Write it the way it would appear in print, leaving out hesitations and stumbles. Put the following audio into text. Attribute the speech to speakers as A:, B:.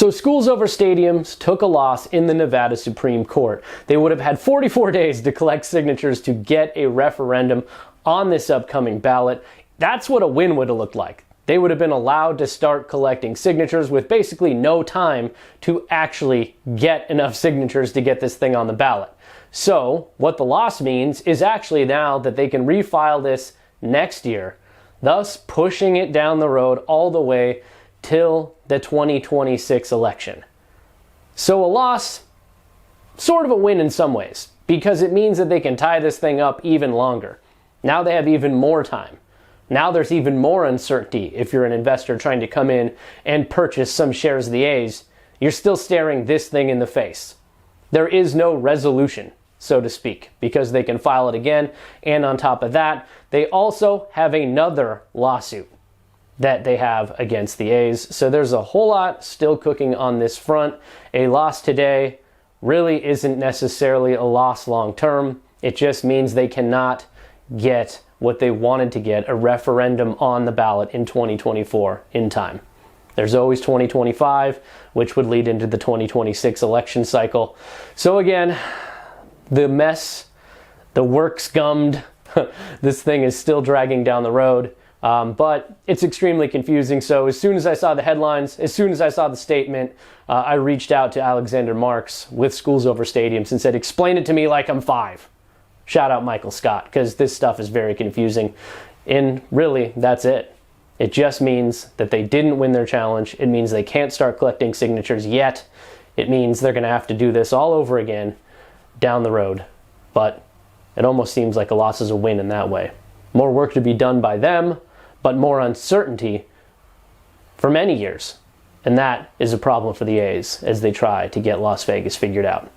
A: So schools over stadiums took a loss in the Nevada Supreme Court. They would have had 44 days to collect signatures to get a referendum on this upcoming ballot. That's what a win would have looked like. They would have been allowed to start collecting signatures with basically no time to actually get enough signatures to get this thing on the ballot. So what the loss means is actually now that they can refile this next year, thus pushing it down the road all the way till the 2026 election. So a loss, sort of a win in some ways, because it means that they can tie this thing up even longer. Now they have even more time. Now there's even more uncertainty if you're an investor trying to come in and purchase some shares of the A's. You're still staring this thing in the face. There is no resolution, so to speak, because they can file it again. And on top of that, they also have another lawsuit that they have against the A's. So there's a whole lot still cooking on this front. A loss today really isn't necessarily a loss long term. It just means they cannot get what they wanted to get, a referendum on the ballot in 2024 in time. There's always 2025, which would lead into the 2026 election cycle. So again, the mess, the work's gummed. This thing is still dragging down the road. But it's extremely confusing. So as soon as I saw the headlines, as soon as I saw the statement, I reached out to Alexander Marks with Schools Over Stadiums and said, explain it to me like I'm 5. Shout out Michael Scott, because this stuff is very confusing. And really, that's it. It just means that they didn't win their challenge. It means they can't start collecting signatures yet. It means they're going to have to do this all over again down the road. But it almost seems like a loss is a win in that way. More work to be done by them, but more uncertainty for many years. And that is a problem for the A's as they try to get Las Vegas figured out.